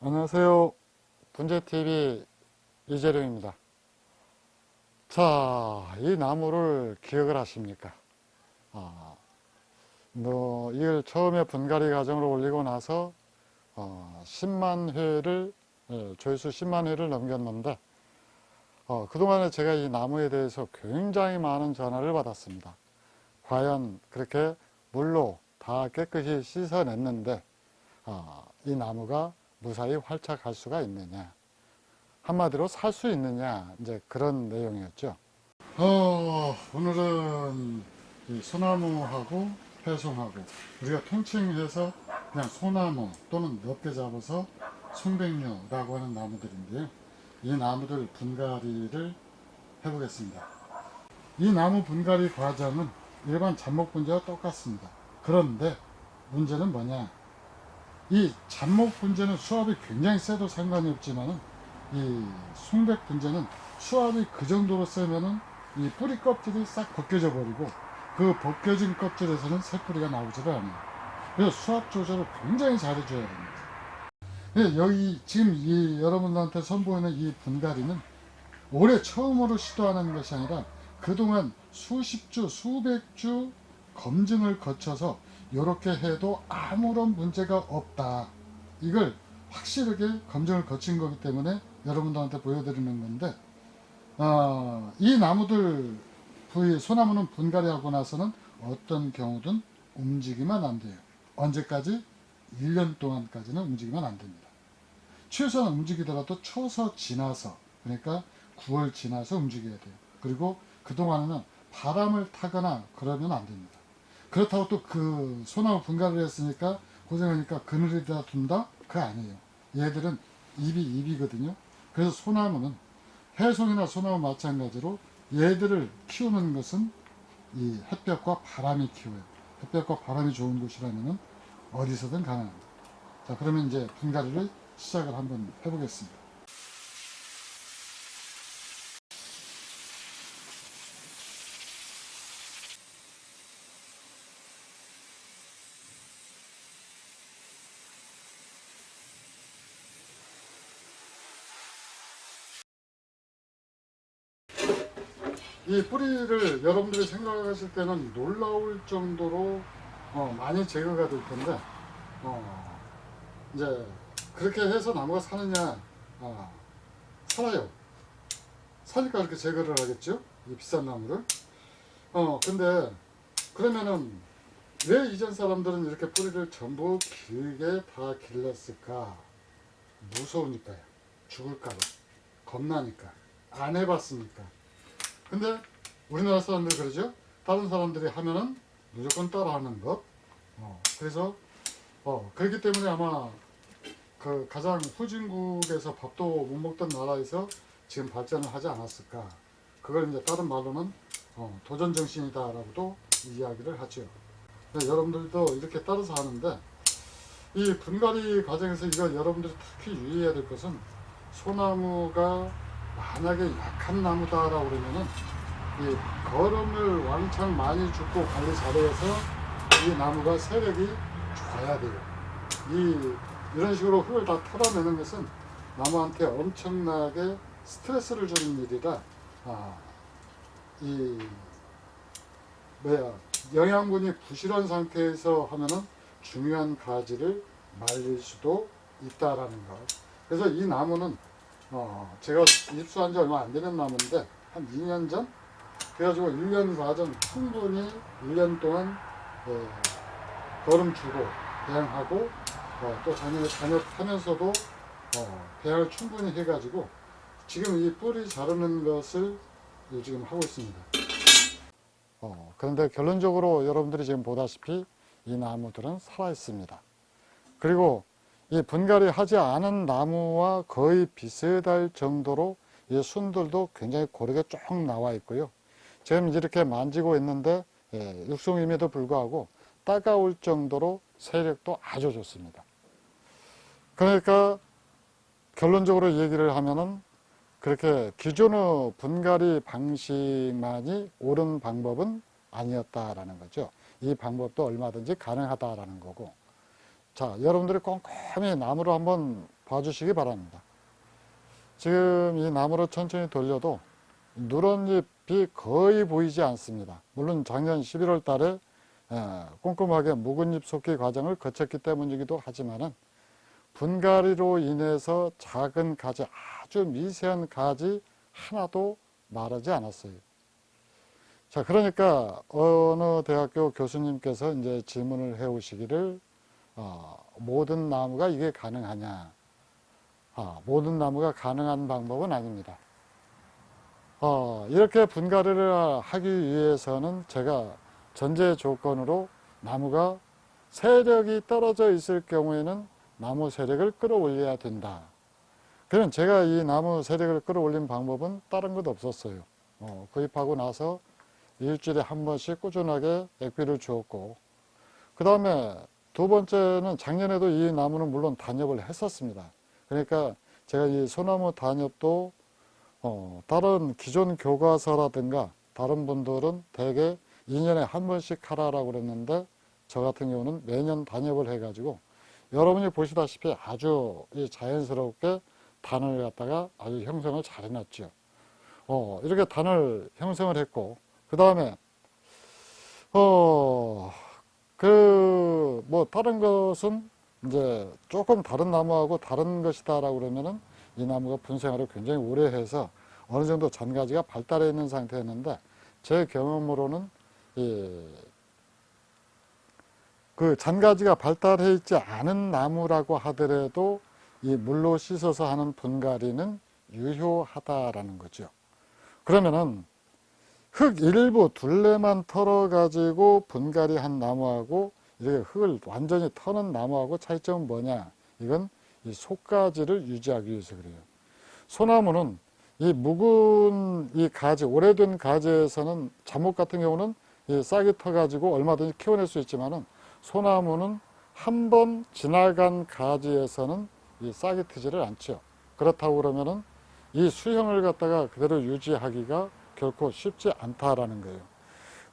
안녕하세요. 분재TV 이재룡입니다. 자, 이 나무를 기억을 하십니까? 이걸 처음에 분갈이 과정을 올리고 나서 10만 회를, 조회수 10만 회를 넘겼는데, 그동안에 제가 이 나무에 대해서 굉장히 많은 전화를 받았습니다. 과연 그렇게 물로 다 깨끗이 씻어냈는데, 이 나무가 무사히 활착할 수가 있느냐? 한마디로 살 수 있느냐, 이제 그런 내용이었죠. 오늘은 이 소나무하고 회송하고, 우리가 통칭해서 그냥 소나무 또는 넓게 잡아서 송백류라고 하는 나무들인데요. 이 나무들 분갈이를 해보겠습니다. 이 나무 분갈이 과정은 일반 잡목 분재와 똑같습니다. 그런데 문제는 뭐냐? 이 잡목 분재는 수압이 굉장히 세도 상관이 없지만 이 송백 분재는 수압이 그 정도로 세면은 이 뿌리 껍질이 싹 벗겨져 버리고 그 벗겨진 껍질에서는 새뿌리가 나오지를 않아요. 그래서 수압 조절을 굉장히 잘해줘야 됩니다. 여기 지금 이 여러분들한테 선보이는 이 분갈이는 올해 처음으로 시도하는 것이 아니라 그동안 수십 주, 수백 주 검증을 거쳐서 이렇게 해도 아무런 문제가 없다. 이걸 확실하게 검증을 거친 거기 때문에 여러분들한테 보여드리는 건데, 이 나무들, 소나무는 분갈이하고 나서는 어떤 경우든 움직이면 안 돼요. 언제까지? 1년 동안까지는 움직이면 안 됩니다. 최소한 움직이더라도 초서 지나서, 그러니까 9월 지나서 움직여야 돼요. 그리고 그동안에는 바람을 타거나 그러면 안 됩니다. 그렇다고 또 그 소나무 분갈이를 했으니까 고생하니까 그늘에다 둔다? 그거 아니에요. 얘들은 입이거든요. 그래서 소나무는 해송이나 소나무 마찬가지로 얘들을 키우는 것은 이 햇볕과 바람이 키워요. 햇볕과 바람이 좋은 곳이라면 어디서든 가능합니다. 자, 그러면 이제 분갈이를 시작을 한번 해보겠습니다. 이 뿌리를 여러분들이 생각하실 때는 놀라울 정도로 많이 제거가 될 텐데, 이제 그렇게 해서 나무가 사느냐? 살아요. 사니까 이렇게 제거를 하겠죠? 이 비싼 나무를. 근데 그러면은 왜 이전 사람들은 이렇게 뿌리를 전부 길게 다 길렀을까? 무서우니까요. 죽을까봐. 겁나니까. 안 해봤으니까. 근데 우리나라 사람들 그러죠? 다른 사람들이 하면은 무조건 따라하는 것. 그래서 그렇기 때문에 아마 그 가장 후진국에서 밥도 못 먹던 나라에서 지금 발전을 하지 않았을까. 그걸 이제 다른 말로는 도전 정신이다라고도 이야기를 하죠. 여러분들도 이렇게 따라서 하는데, 이 분갈이 과정에서 이거 여러분들이 특히 유의해야 될 것은, 소나무가 만약에 약한 나무다라고 그러면은 이 거름을 왕창 많이 줍고 관리 잘해서 이 나무가 세력이 좋아야 돼요. 이런 식으로 흙을 다 털어내는 것은 나무한테 엄청나게 스트레스를 주는 일이라, 이 영양분이 부실한 상태에서 하면은 중요한 가지를 말릴 수도 있다라는 거. 그래서 이 나무는 제가 입수한 지 얼마 안 되는 나무인데 한 2년 전 그래가지고 1년 과정 충분히 1년 동안 거름 주고 배양하고 또 잔여하면서도 배양을 충분히 해가지고 지금 이 뿌리 자르는 것을 지금 하고 있습니다. 그런데 결론적으로 여러분들이 지금 보다시피 이 나무들은 살아 있습니다. 그리고 이 분갈이 하지 않은 나무와 거의 비슷할 정도로 이 순들도 굉장히 고르게 쭉 나와 있고요. 지금 이렇게 만지고 있는데 육송임에도 불구하고 따가울 정도로 세력도 아주 좋습니다. 그러니까 결론적으로 얘기를 하면은 그렇게 기존의 분갈이 방식만이 옳은 방법은 아니었다라는 거죠. 이 방법도 얼마든지 가능하다라는 거고. 자, 여러분들이 꼼꼼히 나무를 한번 봐주시기 바랍니다. 지금 이 나무를 천천히 돌려도 누런잎이 거의 보이지 않습니다. 물론 작년 11월 달에 꼼꼼하게 묵은잎 속기 과정을 거쳤기 때문이기도 하지만은 분갈이로 인해서 작은 가지, 아주 미세한 가지 하나도 마르지 않았어요. 자, 그러니까 어느 대학교 교수님께서 이제 질문을 해 오시기를 모든 나무가 이게 가능하냐? 모든 나무가 가능한 방법은 아닙니다. 이렇게 분갈이를 하기 위해서는 제가 전제 조건으로 나무가 세력이 떨어져 있을 경우에는 나무 세력을 끌어올려야 된다. 그럼 제가 이 나무 세력을 끌어올린 방법은 다른 것 없었어요. 구입하고 나서 일주일에 한 번씩 꾸준하게 액비를 주었고, 그 다음에 두 번째는 작년에도 이 나무는 물론 단엽을 했었습니다. 그러니까 제가 이 소나무 단엽도 다른 기존 교과서라든가 다른 분들은 대개 2년에 한 번씩 하라라고 그랬는데 저 같은 경우는 매년 단엽을 해가지고 여러분이 보시다시피 아주 자연스럽게 단을 갖다가 아주 형성을 잘 해놨죠. 이렇게 단을 형성을 했고, 그 다음에 다른 것은 이제 조금 다른 나무하고 다른 것이다라고 그러면은 이 나무가 분생활을 굉장히 오래 해서 어느 정도 잔가지가 발달해 있는 상태였는데 제 경험으로는 그 잔가지가 발달해 있지 않은 나무라고 하더라도 이 물로 씻어서 하는 분갈이는 유효하다라는 거죠. 그러면은 흙 일부 둘레만 털어 가지고 분갈이 한 나무하고 이렇게 흙을 완전히 터는 나무하고 차이점은 뭐냐? 이건 이 속가지를 유지하기 위해서 그래요. 소나무는 이 묵은 이 가지, 오래된 가지에서는 잡목 같은 경우는 이 싹이 터 가지고 얼마든지 키워낼 수 있지만은 소나무는 한 번 지나간 가지에서는 이 싹이 트지를 않죠. 그렇다고 그러면은 이 수형을 갖다가 그대로 유지하기가 결코 쉽지 않다라는 거예요.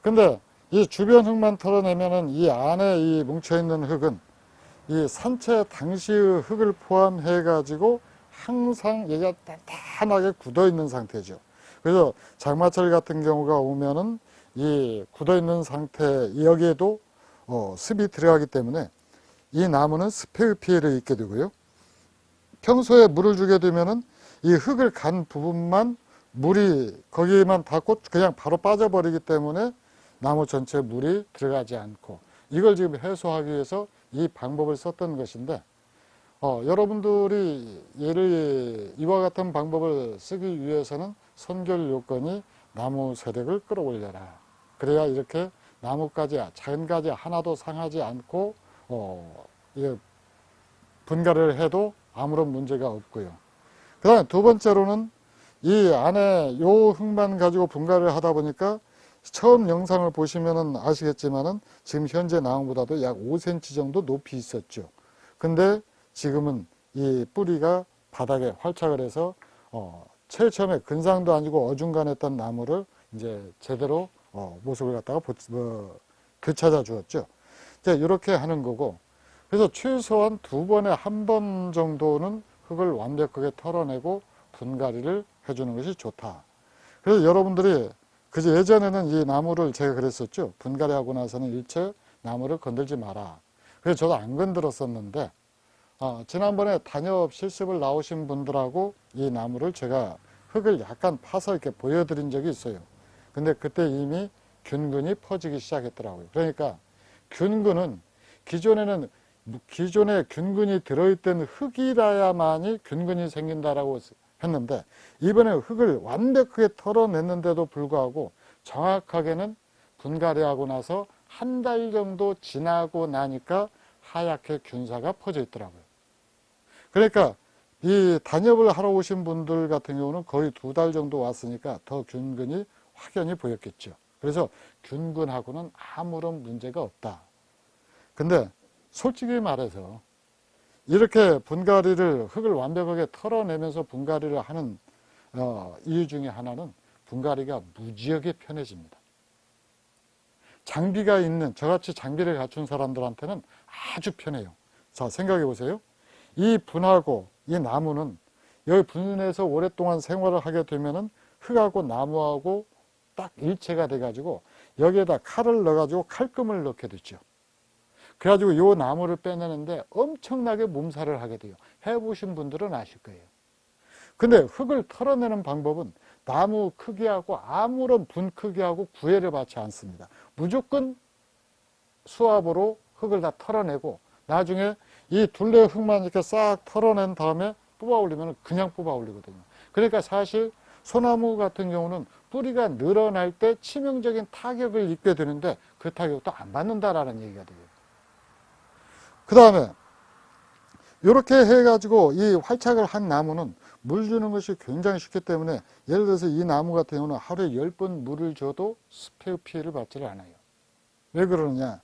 근데 이 주변 흙만 털어내면은 이 안에 이 뭉쳐있는 흙은 이 산채 당시의 흙을 포함해 가지고 항상 얘가 단단하게 굳어 있는 상태죠. 그래서 장마철 같은 경우가 오면은 이 굳어 있는 상태 여기에도 습이 들어가기 때문에 이 나무는 습의 피해를 입게 되고요. 평소에 물을 주게 되면은 이 흙을 간 부분만 물이 거기에만 닿고 그냥 바로 빠져버리기 때문에 나무 전체에 물이 들어가지 않고 이걸 지금 해소하기 위해서 이 방법을 썼던 것인데 여러분들이 이와 같은 방법을 쓰기 위해서는 선결 요건이 나무 세력을 끌어올려라. 그래야 이렇게 나무까지 작은 가지 하나도 상하지 않고 분갈이를 해도 아무런 문제가 없고요. 그 다음에 두 번째로는 이 안에 요 흙만 가지고 분갈이를 하다 보니까 처음 영상을 보시면은 아시겠지만은 지금 현재 나무보다도 약 5cm 정도 높이 있었죠. 근데 지금은 이 뿌리가 바닥에 활착을 해서 제일 처음에 근상도 아니고 어중간했던 나무를 이제 제대로 모습을 갖다가 되찾아 주었죠. 이제 이렇게 하는 거고, 그래서 최소한 2번에 1번 정도는 흙을 완벽하게 털어내고 분갈이를 해주는 것이 좋다. 그래서 여러분들이 그저 예전에는 이 나무를 제가 그랬었죠. 분갈이하고 나서는 일체 나무를 건들지 마라. 그래서 저도 안 건드렸었는데 지난번에 단엽 실습을 나오신 분들하고 이 나무를 제가 흙을 약간 파서 이렇게 보여드린 적이 있어요. 근데 그때 이미 균근이 퍼지기 시작했더라고요. 그러니까 균근은 기존에 균근이 들어있던 흙이라야만이 균근이 생긴다라고 했는데 이번에 흙을 완벽하게 털어냈는데도 불구하고 정확하게는 분갈이하고 나서 한 달 정도 지나고 나니까 하얗게 균사가 퍼져 있더라고요. 그러니까 이 단엽을 하러 오신 분들 같은 경우는 거의 2달 정도 왔으니까 더 균근이 확연히 보였겠죠. 그래서 균근하고는 아무런 문제가 없다. 근데 솔직히 말해서 이렇게 분갈이를 흙을 완벽하게 털어내면서 분갈이를 하는 이유 중에 하나는 분갈이가 무지하게 편해집니다. 장비가 있는 저같이 장비를 갖춘 사람들한테는 아주 편해요. 자, 생각해 보세요. 이 분하고 이 나무는 여기 분에서 오랫동안 생활을 하게 되면은 흙하고 나무하고 딱 일체가 돼가지고 여기에다 칼을 넣어가지고 칼금을 넣게 되죠. 그래가지고 이 나무를 빼내는데 엄청나게 몸살을 하게 돼요. 해보신 분들은 아실 거예요. 근데 흙을 털어내는 방법은 나무 크기하고 아무런 분 크기하고 구애를 받지 않습니다. 무조건 수압으로 흙을 다 털어내고 나중에 이 둘레 흙만 이렇게 싹 털어낸 다음에 뽑아 올리면 그냥 뽑아 올리거든요. 그러니까 사실 소나무 같은 경우는 뿌리가 늘어날 때 치명적인 타격을 입게 되는데 그 타격도 안 받는다라는 얘기가 돼요. 그 다음에 이렇게 해가지고 이 활착을 한 나무는 물 주는 것이 굉장히 쉽기 때문에 예를 들어서 이 나무 같은 경우는 하루에 10번 물을 줘도 습해 피해를 받지를 않아요. 왜 그러느냐?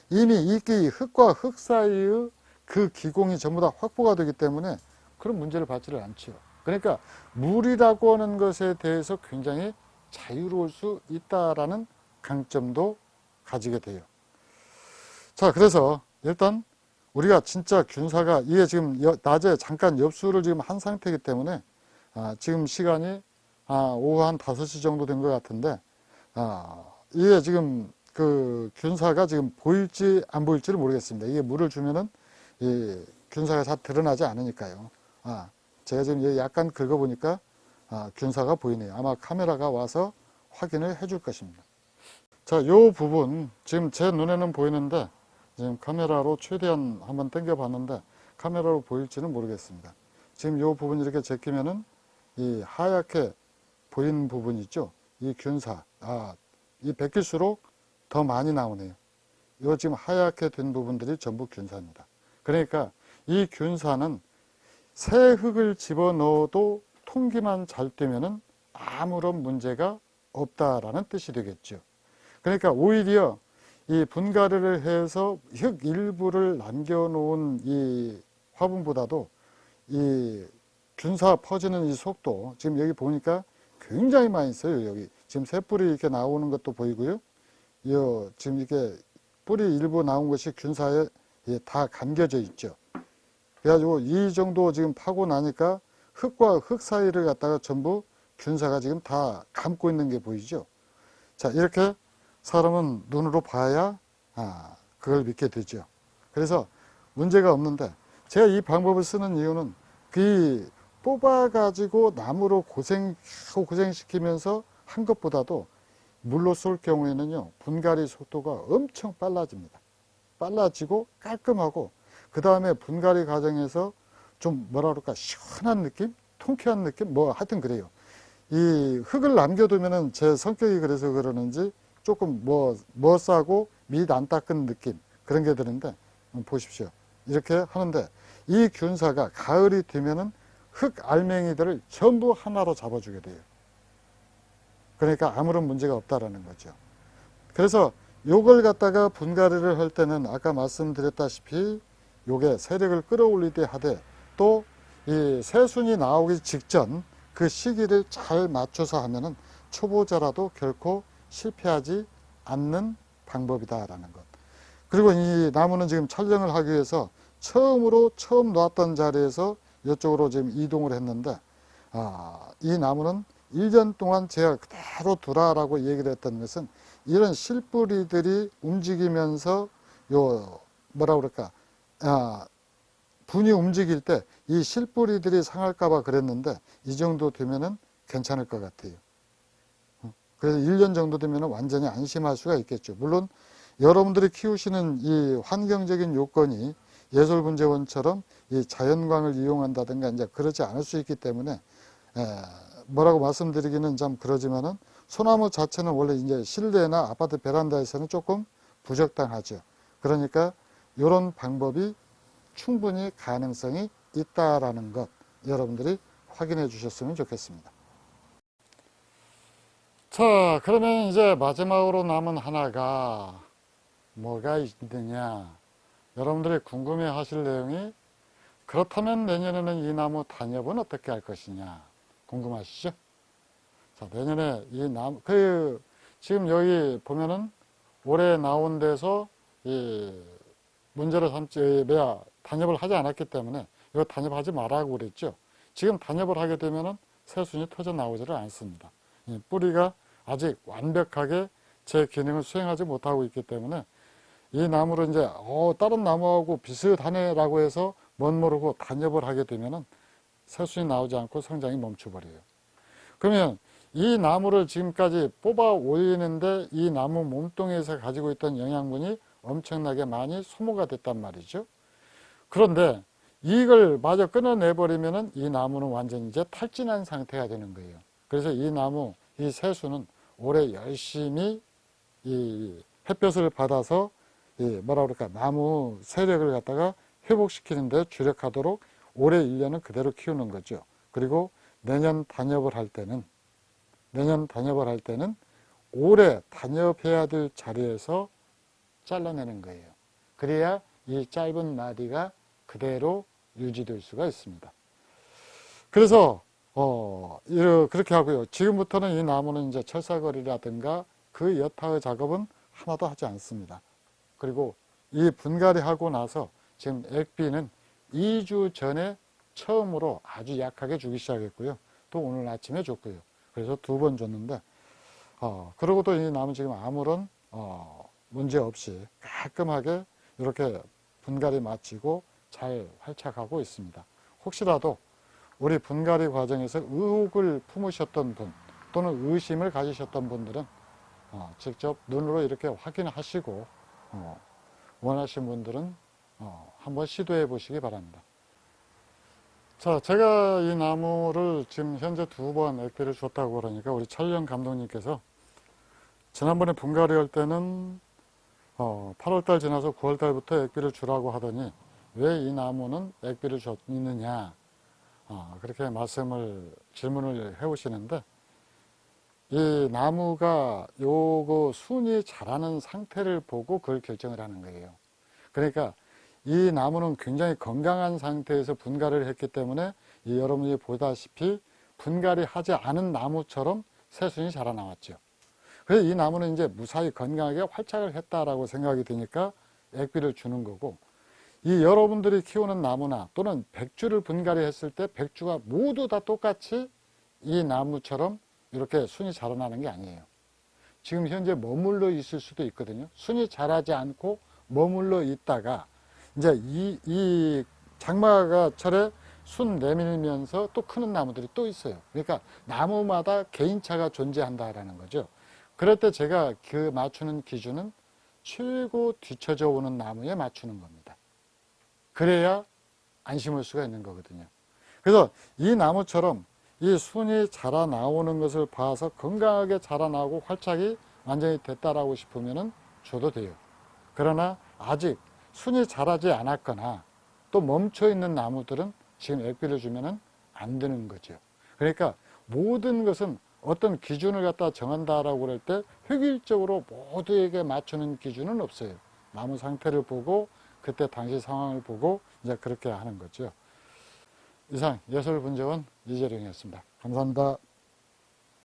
이미 이 흙과 흙 사이의 그 기공이 전부 다 확보가 되기 때문에 그런 문제를 받지를 않죠. 그러니까 물이라고 하는 것에 대해서 굉장히 자유로울 수 있다라는 강점도 가지게 돼요. 자, 그래서 일단 우리가 진짜 균사가 이게 지금 낮에 잠깐 엽수를 지금 한 상태이기 때문에 지금 시간이 오후 한 5시 정도 된 것 같은데 이게 지금 그 균사가 지금 보일지 안 보일지를 모르겠습니다. 이게 물을 주면은 이 균사가 잘 드러나지 않으니까요. 제가 지금 약간 긁어보니까 균사가 보이네요. 아마 카메라가 와서 확인을 해줄 것입니다. 자, 요 부분 지금 제 눈에는 보이는데 지금 카메라로 최대한 한번 당겨 봤는데 카메라로 보일지는 모르겠습니다. 지금 요 부분 이렇게 제끼면은 이 하얗게 보이는 부분 있죠? 이 균사. 이 벗길수록 더 많이 나오네요. 요 지금 하얗게 된 부분들이 전부 균사입니다. 그러니까 이 균사는 새 흙을 집어넣어도 통기만 잘 되면은 아무런 문제가 없다라는 뜻이 되겠죠. 그러니까 오히려 이 분갈이를 해서 흙 일부를 남겨놓은 이 화분보다도 이 균사 퍼지는 이 속도, 지금 여기 보니까 굉장히 많이 있어요. 여기 지금 새 뿌리 이렇게 나오는 것도 보이고요. 지금 이렇게 뿌리 일부 나온 것이 균사에 다 감겨져 있죠. 그래가지고 이 정도 지금 파고 나니까 흙과 흙 사이를 갖다가 전부 균사가 지금 다 감고 있는 게 보이죠. 자, 이렇게 사람은 눈으로 봐야 그걸 믿게 되죠. 그래서 문제가 없는데 제가 이 방법을 쓰는 이유는 그 뽑아가지고 나무로 고생시키면서 한 것보다도 물로 쏠 경우에는요, 분갈이 속도가 엄청 빨라집니다. 빨라지고 깔끔하고, 그 다음에 분갈이 과정에서 좀 뭐라 그럴까, 시원한 느낌? 통쾌한 느낌? 뭐 하여튼 그래요. 이 흙을 남겨두면은 제 성격이 그래서 그러는지 조금 싸고 밑 안 닦은 느낌, 그런 게 드는데, 보십시오. 이렇게 하는데, 이 균사가 가을이 되면은 흙 알맹이들을 전부 하나로 잡아주게 돼요. 그러니까 아무런 문제가 없다라는 거죠. 그래서 요걸 갖다가 분갈이를 할 때는 아까 말씀드렸다시피 요게 세력을 끌어올리되 하되 또 이 새순이 나오기 직전 그 시기를 잘 맞춰서 하면은 초보자라도 결코 실패하지 않는 방법이다라는 것. 그리고 이 나무는 지금 촬영을 하기 위해서 처음 놓았던 자리에서 이쪽으로 지금 이동을 했는데 이 나무는 1년 동안 제가 그대로 두라라고 얘기를 했던 것은 이런 실뿌리들이 움직이면서 분이 움직일 때 이 실뿌리들이 상할까봐 그랬는데 이 정도 되면은 괜찮을 것 같아요. 그래서 1년 정도 되면 완전히 안심할 수가 있겠죠. 물론 여러분들이 키우시는 이 환경적인 요건이 예술분재원처럼 이 자연광을 이용한다든가 이제 그러지 않을 수 있기 때문에 뭐라고 말씀드리기는 참 그러지만은 소나무 자체는 원래 이제 실내나 아파트 베란다에서는 조금 부적당하죠. 그러니까 이런 방법이 충분히 가능성이 있다라는 것 여러분들이 확인해 주셨으면 좋겠습니다. 자, 그러면 이제 마지막으로 남은 하나가 뭐가 있느냐. 여러분들이 궁금해 하실 내용이 그렇다면 내년에는 이 나무 단엽은 어떻게 할 것이냐. 궁금하시죠? 자, 내년에 이 나무, 지금 여기 보면은 올해 나온 데서 이 문제를 단엽을 하지 않았기 때문에 이거 단엽하지 말라고 그랬죠. 지금 단엽을 하게 되면은 새순이 터져 나오지를 않습니다. 이 뿌리가 아직 완벽하게 제 기능을 수행하지 못하고 있기 때문에 이 나무를 이제 다른 나무하고 비슷하네라고 해서 멋모르고 단엽을 하게 되면은 새순이 나오지 않고 성장이 멈춰버려요. 그러면 이 나무를 지금까지 뽑아 올리는데 이 나무 몸뚱이에서 가지고 있던 영양분이 엄청나게 많이 소모가 됐단 말이죠. 그런데 이걸 마저 끊어내버리면은 이 나무는 완전히 이제 탈진한 상태가 되는 거예요. 그래서 이 나무, 이 새수는 올해 열심히 이 햇볕을 받아서 뭐라 그럴까, 나무 세력을 갖다가 회복시키는데 주력하도록 올해 1년은 그대로 키우는 거죠. 그리고 내년 단엽을 할 때는 올해 단엽해야 될 자리에서 잘라내는 거예요. 그래야 이 짧은 마디가 그대로 유지될 수가 있습니다. 그래서 그렇게 하고요. 지금부터는 이 나무는 이제 철사거리라든가 그 여타의 작업은 하나도 하지 않습니다. 그리고 이 분갈이 하고 나서 지금 액비는 2주 전에 처음으로 아주 약하게 주기 시작했고요. 또 오늘 아침에 줬고요. 그래서 2번 줬는데 그러고도 이 나무 지금 아무런 문제 없이 깔끔하게 이렇게 분갈이 마치고 잘 활착하고 있습니다. 혹시라도 우리 분갈이 과정에서 의혹을 품으셨던 분 또는 의심을 가지셨던 분들은 직접 눈으로 이렇게 확인하시고 원하시는 분들은 한번 시도해 보시기 바랍니다. 자, 제가 이 나무를 지금 현재 2번 액비를 줬다고 그러니까 우리 촬영 감독님께서 지난번에 분갈이 할 때는 8월달 지나서 9월달부터 액비를 주라고 하더니 왜 이 나무는 액비를 줬느냐 그렇게 질문을 해오시는데 이 나무가 요거 순이 자라는 상태를 보고 그걸 결정을 하는 거예요. 그러니까 이 나무는 굉장히 건강한 상태에서 분갈이를 했기 때문에 여러분이 보다시피 분갈이 하지 않은 나무처럼 새순이 자라나왔죠. 그래서 이 나무는 이제 무사히 건강하게 활착을 했다라고 생각이 되니까 액비를 주는 거고, 이 여러분들이 키우는 나무나 또는 백주를 분갈이 했을 때 백주가 모두 다 똑같이 이 나무처럼 이렇게 순이 자라나는 게 아니에요. 지금 현재 머물러 있을 수도 있거든요. 순이 자라지 않고 머물러 있다가 이제 이 장마철에 순 내밀면서 또 크는 나무들이 또 있어요. 그러니까 나무마다 개인차가 존재한다라는 거죠. 그럴 때 제가 그 맞추는 기준은 최고 뒤쳐져 오는 나무에 맞추는 겁니다. 그래야 안 심을 수가 있는 거거든요. 그래서 이 나무처럼 이 순이 자라 나오는 것을 봐서 건강하게 자라나고 활착이 완전히 됐다라고 싶으면은 줘도 돼요. 그러나 아직 순이 자라지 않았거나 또 멈춰 있는 나무들은 지금 액비를 주면은 안 되는 거죠. 그러니까 모든 것은 어떤 기준을 갖다 정한다라고 그럴 때 획일적으로 모두에게 맞추는 기준은 없어요. 나무 상태를 보고 그때 당시 상황을 보고 이제 그렇게 하는 거죠. 이상 예술분재원 이재룡이었습니다. 감사합니다.